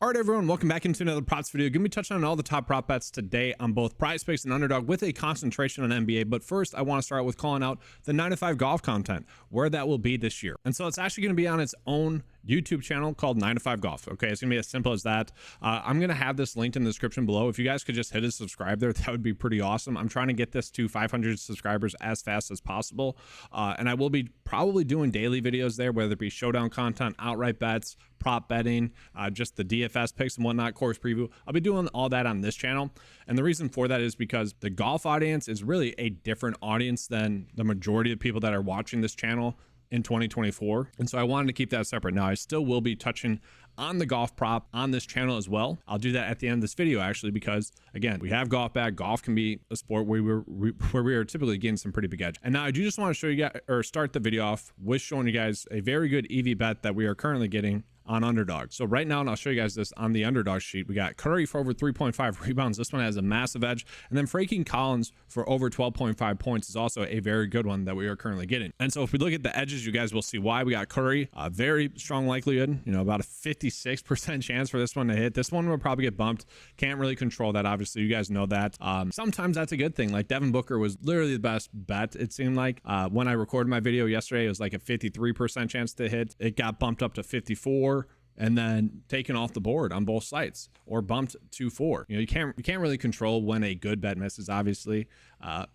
All right, everyone, welcome back into another props video. Gonna be touching on all the top prop bets today on both PrizePicks and Underdog with a concentration on NBA. But first, I want to start with calling out the 9 to 5 golf content, where that will be this year. And so it's actually going to be on its own YouTube channel called 9 to 5 Golf. Okay, it's gonna be as simple as that. I'm gonna have this linked in the description below. If you guys could just hit a subscribe there, that would be pretty awesome. I'm trying to get this to 500 subscribers as fast as possible, and I will be probably doing daily videos there, whether it be showdown content, outright bets, prop betting, just the DFS picks and whatnot, course preview. I'll be doing all that on this channel, and the reason for that is because the golf audience is really a different audience than the majority of people that are watching this channel in 2024, and so I wanted to keep that separate. Now I still will be touching on the golf prop on this channel as well. I'll do that at the end of this video actually, because again, we have golf back. Golf can be a sport where we are typically getting some pretty big edge. And now I do just want to show you guys, or start the video off with showing you guys a very good EV bet that we are currently getting on Underdog. So right now, and I'll show you guys this on the Underdog sheet, we got Curry for over 3.5 rebounds. This one has a massive edge. And then Frankie Collins for over 12.5 points is also a very good one that we are currently getting. And so if we look at the edges, you guys will see why. We got Curry, a very strong likelihood, about a 56% chance for this one to hit. This one will probably get bumped. Can't really control that, obviously. You guys know that. Sometimes that's a good thing. Like Devin Booker was literally the best bet, it seemed like. When I recorded my video yesterday, it was like a 53% chance to hit. It got bumped up to 54 and then taken off the board on both sites, or bumped to 4. You can't really control when a good bet misses, obviously,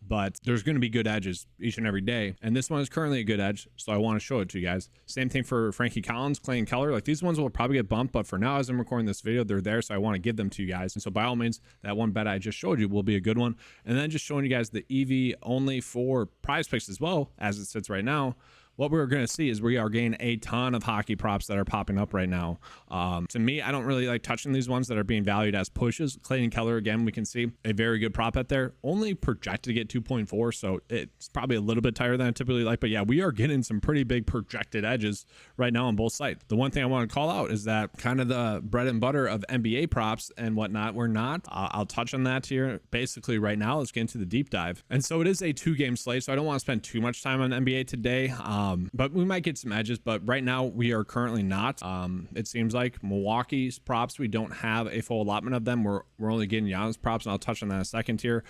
but there's going to be good edges each and every day, and this one is currently a good edge, so I want to show it to you guys. Same thing for Frankie Collins, Clay, and Keller. Like, these ones will probably get bumped, but for now, as I'm recording this video, they're there, so I want to give them to you guys. And so by all means, that one bet I just showed you will be a good one. And then just showing you guys the EV only for PrizePicks as well, as it sits right now. What we're going to see is we are getting a ton of hockey props that are popping up right now. To me, I don't really like touching these ones that are being valued as pushes. Clayton Keller, again, we can see a very good prop bet there. Only projected to get 2.4, so it's probably a little bit higher than I typically like. But yeah, we are getting some pretty big projected edges right now on both sides. The one thing I want to call out is that kind of the bread and butter of NBA props and whatnot, we're not. I'll touch on that here. Basically, right now, let's get into the deep dive. And so it is a 2-game slate, so I don't want to spend too much time on NBA today. But we might get some edges, but right now we are currently not. It seems like Milwaukee's props, we don't have a full allotment of them. We're only getting Giannis props, and I'll touch on that in a second here.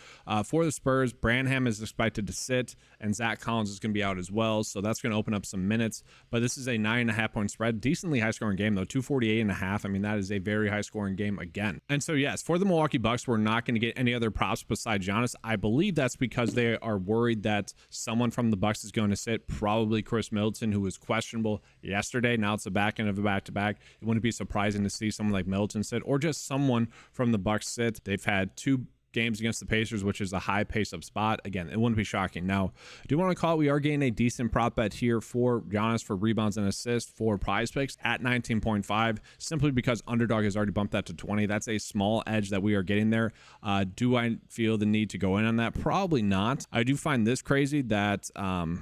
For the Spurs, Branham is expected to sit, and Zach Collins is going to be out as well, so that's going to open up some minutes. But this is a 9.5 point spread, decently high scoring game though, 248.5. I mean, that is a very high scoring game again. And so yes, for the Milwaukee Bucks, we're not going to get any other props besides Giannis. I believe that's because they are worried that someone from the Bucks is going to sit, probably Chris Middleton, who was questionable yesterday. Now it's the back end of a back-to-back. It wouldn't be surprising to see someone like Middleton sit, or just someone from the Bucks sit. They've had 2 games against the Pacers, which is a high pace-up spot. Again, it wouldn't be shocking. Now, I do want to call it, we are getting a decent prop bet here for Giannis for rebounds and assists for PrizePicks at 19.5, simply because Underdog has already bumped that to 20. That's a small edge that we are getting there. Do I feel the need to go in on that? Probably not. I do find this crazy that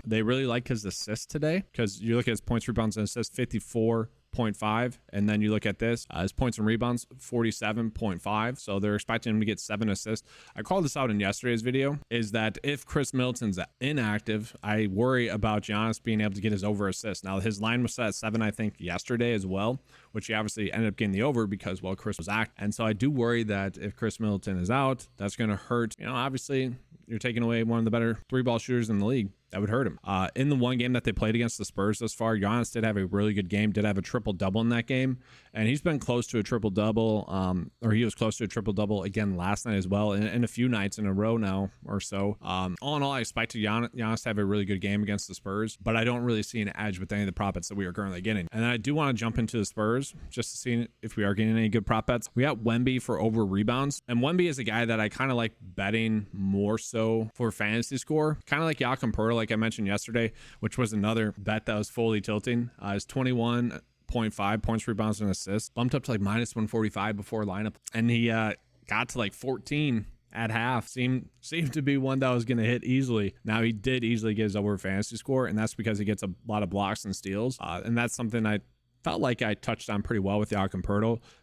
they really like his assists today, because you look at his points, rebounds, and assists, 54.5, and then you look at this, his points and rebounds, 47.5. So they're expecting him to get 7 assists. I called this out in yesterday's video, is that if Chris Middleton's inactive, I worry about Giannis being able to get his over assist. Now, his line was set at 7, I think, yesterday as well, which he obviously ended up getting the over because, well, Chris was active. And so I do worry that if Chris Middleton is out, that's going to hurt. Obviously, you're taking away one of the better 3-ball shooters in the league. That would hurt him. In the one game that they played against the Spurs thus far, Giannis did have a really good game, did have a triple-double in that game, and he's been close to a triple-double, or he was close to a triple-double again last night as well, and a few nights in a row now or so. All in all, I expected Giannis to have a really good game against the Spurs, but I don't really see an edge with any of the prop bets that we are currently getting. And then I do want to jump into the Spurs just to see if we are getting any good prop bets. We got Wemby for over rebounds, and Wemby is a guy that I kind of like betting more so for fantasy score, kind of like Jakob Poeltl, like I mentioned yesterday, which was another bet that was fully tilting. Is 21.5 points, rebounds, and assists, bumped up to like minus 145 before lineup, and he got to like 14 at half. Seemed to be one that was going to hit easily. Now, he did easily get his over fantasy score, and that's because he gets a lot of blocks and steals, and that's something I felt like I touched on pretty well with Yakin.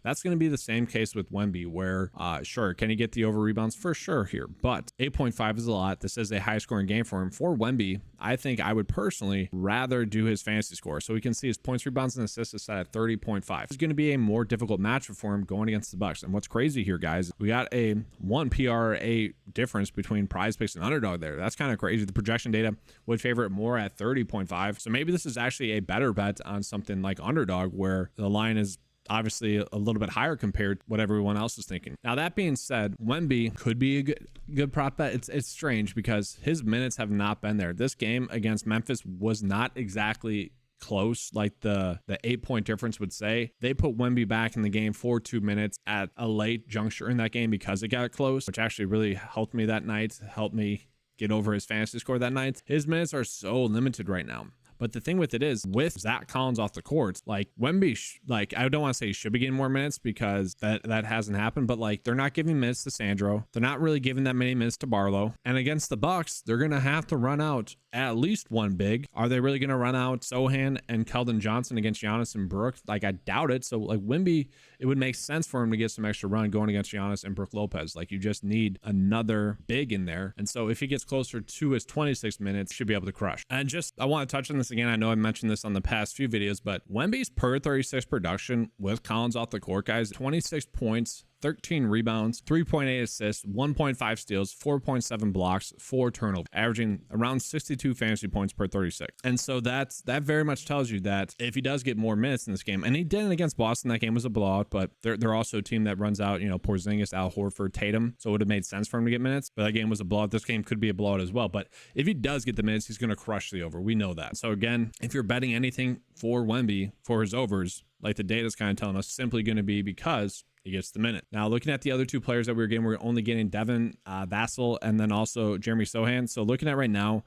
That's going to be the same case with Wemby, where sure, can he get the over rebounds? For sure here, but 8.5 is a lot. This is a high scoring game for him. For Wemby, I think I would personally rather do his fantasy score. So we can see his points, rebounds, and assists is set at 30.5. It's going to be a more difficult matchup for him going against the Bucks. And what's crazy here, guys, we got a 1 PRA difference between PrizePicks and Underdog there. That's kind of crazy. The projection data would favor it more at 30.5. So maybe this is actually a better bet on something like Underdog, where the line is obviously a little bit higher compared to what everyone else is thinking. Now, that being said, Wemby could be a good prop bet. It's strange because his minutes have not been there. This game against Memphis was not exactly close like the 8-point difference would say. They put Wemby back in the game for 2 minutes at a late juncture in that game because it got close, which actually really helped me that night, helped me get over his fantasy score that night. His minutes are so limited right now. But the thing with it is, with Zach Collins off the court, like Wemby, like I don't want to say he should be getting more minutes because that hasn't happened, but like they're not giving minutes to Sandro. They're not really giving that many minutes to Barlow. And against the Bucks, they're going to have to run out at least one big. Are they really going to run out Sohan and Keldon Johnson against Giannis and Brook? Like, I doubt it. So like Wemby, it would make sense for him to get some extra run going against Giannis and Brook Lopez. Like, you just need another big in there. And so if he gets closer to his 26 minutes, he should be able to crush. And just, I want to touch on this again. I know I mentioned this on the past few videos, but Wemby's per 36 production with Collins off the court, guys, 26 points, 13 rebounds, 3.8 assists, 1.5 steals, 4.7 blocks, 4 turnovers, averaging around 62 fantasy points per 36. And so that very much tells you that if he does get more minutes in this game, and he didn't against Boston, that game was a blowout, but they're also a team that runs out, you know, Porzingis, Al Horford, Tatum, so it would have made sense for him to get minutes, but that game was a blowout. This game could be a blowout as well, but if he does get the minutes, he's going to crush the over. We know that. So again, if you're betting anything for Wemby for his overs, like the data is kind of telling us, simply going to be because he gets the minute. Now, looking at the other two players that we were getting, we're only getting Devin Vassell and then also Jeremy Sohan. So looking at right now,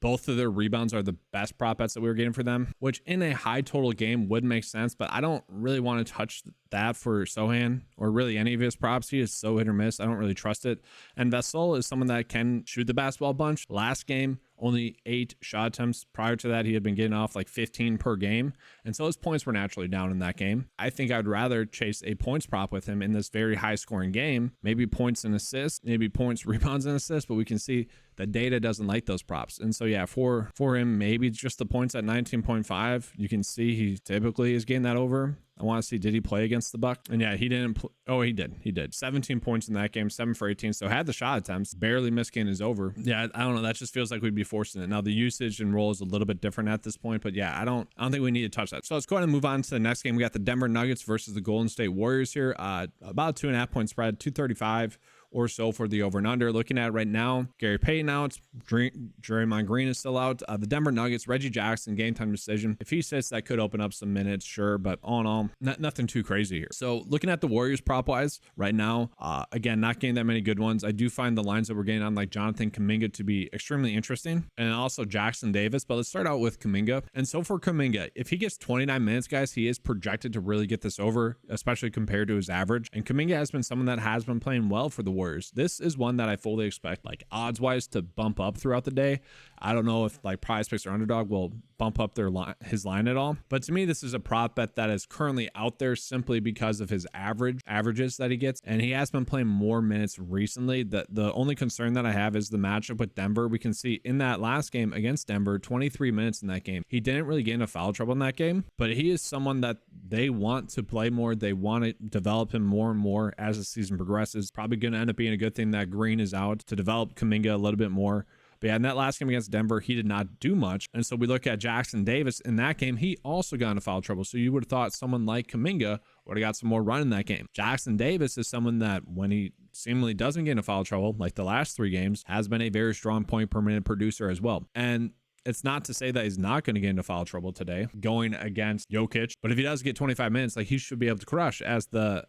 both of their rebounds are the best prop bets that we were getting for them, which in a high total game would make sense, but I don't really want to touch that for Sohan or really any of his props. He is so hit or miss. I don't really trust it. And Vassell is someone that can shoot the basketball bunch. Last game, only 8 shot attempts. Prior to that, he had been getting off like 15 per game. And so his points were naturally down in that game. I think I'd rather chase a points prop with him in this very high scoring game. Maybe points and assists, maybe points, rebounds, and assists, but we can see the data doesn't like those props. And so yeah, for him, maybe just the points at 19.5. You can see he typically is getting that over. I want to see, did he play against the Bucks? And yeah, he didn't. Oh, he did. He did. 17 points in that game, 7 for 18. So had the shot attempts, barely missed getting his over. Yeah, I don't know. That just feels like we'd be forcing it. Now the usage and role is a little bit different at this point, but yeah, I don't think we need to touch that. So let's go ahead and move on to the next game. We got the Denver Nuggets versus the Golden State Warriors here. About 2.5 point spread, 235 or so for the over and under. Looking at it right now, Gary Payton out, Draymond Green is still out. The Denver Nuggets, Reggie Jackson, game time decision. If he sits, that could open up some minutes, sure, but all in all, nothing too crazy here. So looking at the Warriors prop wise right now, again, not getting that many good ones. I do find the lines that we're getting on like Jonathan Kuminga to be extremely interesting, and also Jackson Davis. But let's start out with Kuminga. And so for Kuminga, if he gets 29 minutes, guys, he is projected to really get this over, especially compared to his average. And Kuminga has been someone that has been playing well for the Warriors. This is one that I fully expect, like odds wise, to bump up throughout the day. I don't know if like PrizePicks or Underdog will bump up his line at all, but to me, this is a prop bet that is currently out there simply because of his averages that he gets, and he has been playing more minutes recently. The only concern that I have is the matchup with Denver. We can see in that last game against Denver, 23 minutes in that game. He didn't really get into foul trouble in that game, but he is someone that they want to play more. They want to develop him more and more as the season progresses. Probably going to end up being a good thing that Green is out to develop Kuminga a little bit more. But yeah, in that last game against Denver, he did not do much. And so we look at Jackson Davis in that game, he also got into foul trouble. So you would have thought someone like Kuminga would have got some more run in that game. Jackson Davis is someone that when he seemingly doesn't get into foul trouble, like the last 3 games, has been a very strong point per minute producer as well. And it's not to say that he's not going to get into foul trouble today going against Jokic, but if he does get 25 minutes, like he should be able to crush as the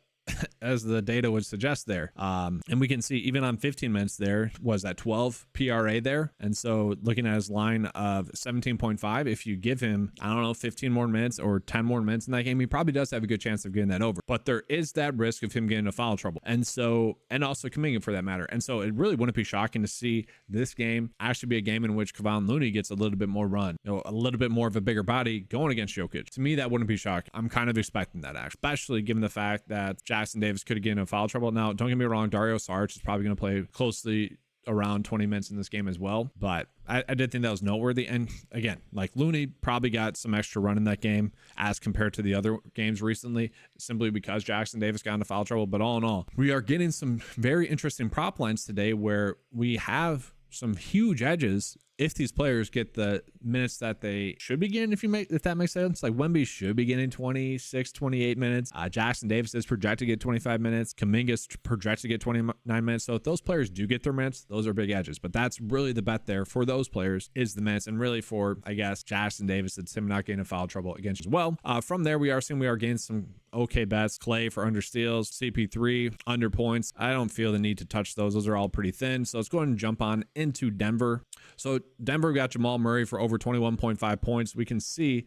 as the data would suggest there. And we can see even on 15 minutes there was that 12 PRA there. And so looking at his line of 17.5, if you give him, I don't know, 15 more minutes or 10 more minutes in that game, he probably does have a good chance of getting that over. But there is that risk of him getting into foul trouble. And so, and also Kuminga for that matter. And so it really wouldn't be shocking to see this game actually be a game in which Kevon Looney gets a little bit more run, a little bit more of a bigger body going against Jokic. To me, that wouldn't be shocking. I'm kind of expecting that, actually, especially given the fact that Jackson Davis could get into foul trouble. Now, don't get me wrong, Dario Saric is probably going to play closely around 20 minutes in this game as well, but I did think that was noteworthy. And again, like Looney probably got some extra run in that game as compared to the other games recently, simply because Jackson Davis got into foul trouble. But all in all, we are getting some very interesting prop lines today where we have some huge edges if these players get the minutes that they should be getting, if that makes sense. Like Wemby should be getting 26, 28 minutes. Jackson Davis is projected to get 25 minutes. Kuminga's projected to get 29 minutes. So if those players do get their minutes, those are big edges. But that's really the bet there for those players is the minutes. And really for, I guess, Jackson Davis, it's him not getting in foul trouble against as well. From there, we are getting some okay bets. Clay for under steals, CP3 under points. I don't feel the need to touch those. Those are all pretty thin. So let's go ahead and jump on into Denver. So Denver got Jamal Murray for over 21.5 points. We can see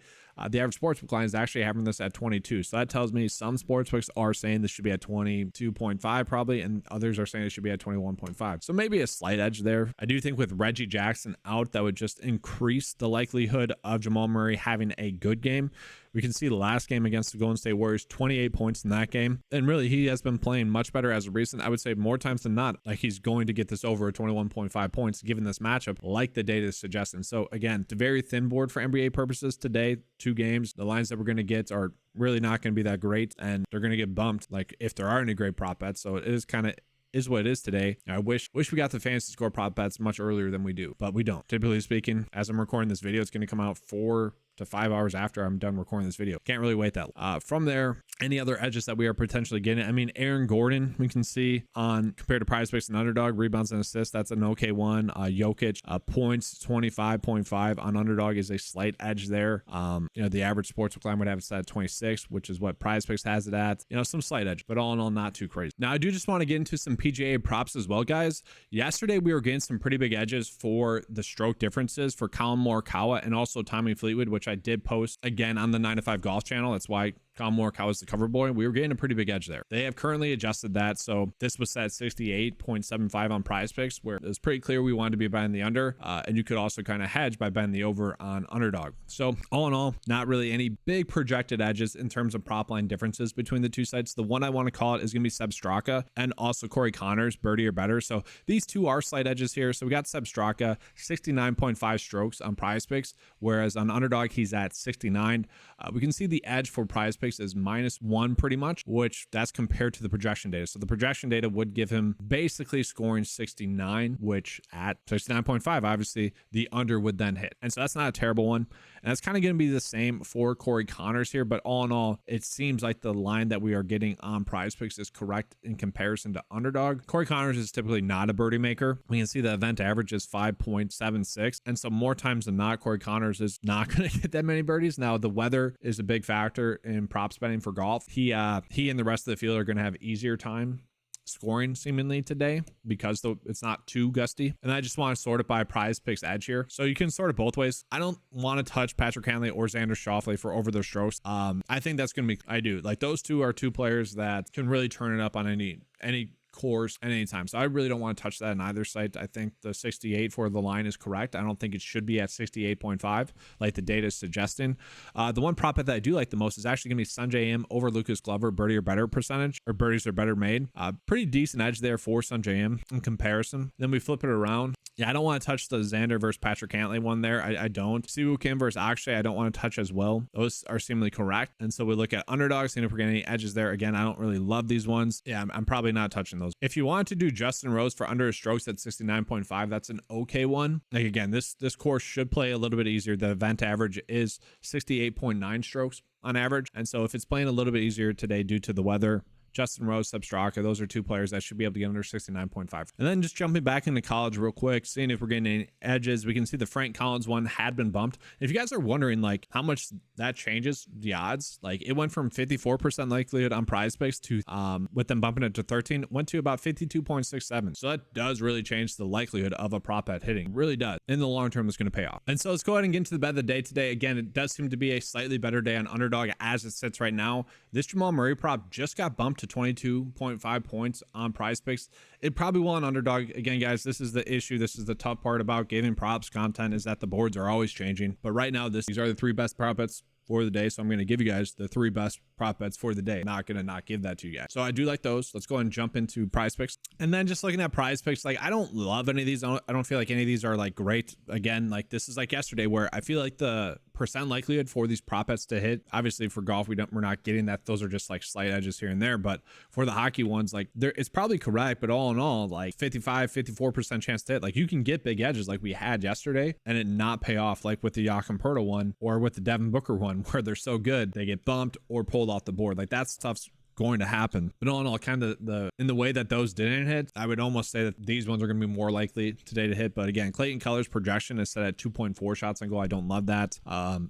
the average sportsbook line is actually having this at 22. So that tells me some sportsbooks are saying this should be at 22.5 probably, and others are saying it should be at 21.5. So maybe a slight edge there. I do think with Reggie Jackson out, that would just increase the likelihood of Jamal Murray having a good game. We can see the last game against the Golden State Warriors, 28 points in that game. And really, he has been playing much better as of recent. I would say more times than not, like he's going to get this over 21.5 points given this matchup, like the data is suggesting. So again, it's a very thin board for NBA purposes today. 2 games. The lines that we're going to get are really not going to be that great, and they're going to get bumped, like if there are any great prop bets. So it is kind of is what it is today. I wish we got the fantasy score prop bets much earlier than we do, but we don't. Typically speaking, as I'm recording this video, it's going to come out 4 to 5 hours after I'm done recording this video. Can't really wait that long. From there, any other edges that we are potentially getting? I mean, Aaron Gordon, we can see on compared to PrizePicks and Underdog, rebounds and assists, that's an okay one. Jokic, points 25.5 on Underdog is a slight edge there. The average sportsbook line would have it set at 26, which is what PrizePicks has it at. Some slight edge, but all in all, not too crazy. Now, I do just want to get into some PGA props as well, guys. Yesterday, we were getting some pretty big edges for the stroke differences for Colin Morikawa and also Tommy Fleetwood, which I did post again on the 9 to 5 golf channel. That's why Colin Morikawa is the cover boy. We were getting a pretty big edge there. They have currently adjusted that. So this was set at 68.75 on PrizePicks, where it was pretty clear we wanted to be buying the under. And you could also kind of hedge by betting the over on Underdog. So all in all, not really any big projected edges in terms of prop line differences between the two sites. The one I want to call it is going to be Seb Straka and also Corey Connors, birdie or better. So these two are slight edges here. So we got Seb Straka, 69.5 strokes on PrizePicks, whereas on Underdog, he's at 69. We can see the edge for PrizePicks is -1 pretty much, which that's compared to the projection data. So the projection data would give him basically scoring 69, which at 69.5, obviously the under would then hit. And so that's not a terrible one. And that's kind of going to be the same for Corey Connors here. But all in all, it seems like the line that we are getting on PrizePicks is correct in comparison to Underdog. Corey Connors is typically not a birdie maker. We can see the event average is 5.76. And so more times than not, Corey Connors is not going to get that many birdies. Now, the weather is a big factor in props betting for golf. He and the rest of the field are going to have easier time scoring seemingly today because it's not too gusty. And I just want to sort it by PrizePicks edge here. So you can sort it both ways. I don't want to touch Patrick Cantlay or Xander Schauffele for over their strokes. I think that's going to be, I do. Like those two are two players that can really turn it up on any course at any time. So I really don't want to touch that on either site. I think the 68 for the line is correct. I don't think it should be at 68.5 like the data is suggesting. The one prop bet that I do like the most is actually going to be Sungjae Im over Lucas Glover, birdie or better percentage, or birdies are better made. Pretty decent edge there for Sungjae Im in comparison. Then we flip it around. Yeah, I don't want to touch the Xander versus Patrick Cantlay one there. I don't. Siwoo Kim versus Akshay, I don't want to touch as well. Those are seemingly correct. And so we look at Underdogs, seeing if we're getting any edges there. Again, I don't really love these ones. Yeah, I'm probably not touching those. If you wanted to do Justin Rose for under his strokes at 69.5, that's an okay one. Like again, this course should play a little bit easier. The event average is 68.9 strokes on average. And so if it's playing a little bit easier today due to the weather, Justin Rose, Seb Straka. Those are two players that should be able to get under 69.5. And then just jumping back into college real quick, seeing if we're getting any edges. We can see the Frank Collins one had been bumped. If you guys are wondering like how much that changes the odds, like it went from 54% likelihood on PrizePicks to with them bumping it to 13, went to about 52.67. So that does really change the likelihood of a prop bet hitting. It really does. In the long term, it's going to pay off. And so let's go ahead and get into the bet of the day today. Again, it does seem to be a slightly better day on Underdog as it sits right now. This Jamal Murray prop just got bumped to 22.5 points on PrizePicks. It probably will on Underdog. Again, guys, this is the issue. This is the tough part about giving props content, is that the boards are always changing. But right now, these are the three best prop bets for the day. So I'm going to give you guys the three best prop bets for the day. I'm not going to not give that to you guys. So I do like those. Let's go ahead and jump into PrizePicks. And then just looking at PrizePicks, like I don't love any of these. I don't feel like any of these are like great. Again, like this is like yesterday where I feel like the percent likelihood for these prop bets to hit, obviously for golf, we're not getting that. Those are just like slight edges here and there. But for the hockey ones, like it's probably correct, but all in all, like 54% chance to hit. Like you can get big edges like we had yesterday and it not pay off, like with the Joachim Pertl one or with the Devin Booker one, where they're so good they get bumped or pulled off the board. Like that stuff's going to happen. But all in all, kind of in the way that those didn't hit, I would almost say that these ones are going to be more likely today to hit. But again, Clayton Keller's projection is set at 2.4 shots on goal. I don't love that.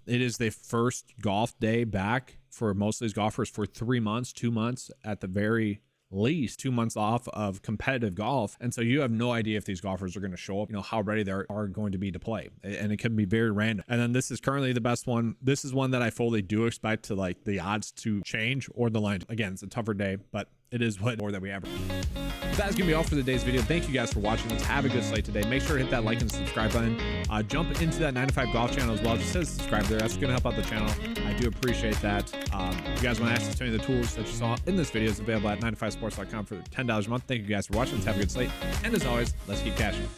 It is the first golf day back for most of these golfers for 3 months, 2 months at the very least, 2 months off of competitive golf. And so you have no idea if these golfers are going to show up, how ready they are going to be to play. And it can be very random. And then this is currently the best one. This is one that I fully do expect to like the odds to change or the line. Again, it's a tougher day, but it is what more that we have. That's gonna be all for today's video. Thank you guys for watching. Let's have a good slate today. Make sure to hit that like and subscribe button. Jump into that 9 to 5 golf channel as well. Just hit subscribe there. That's gonna help out the channel. I do appreciate that. If you guys want to access to any of the tools that you saw in this video, is available at 9to5sports.com for $10 a month. Thank you guys for watching. Let's have a good slate. And as always, let's keep cashing.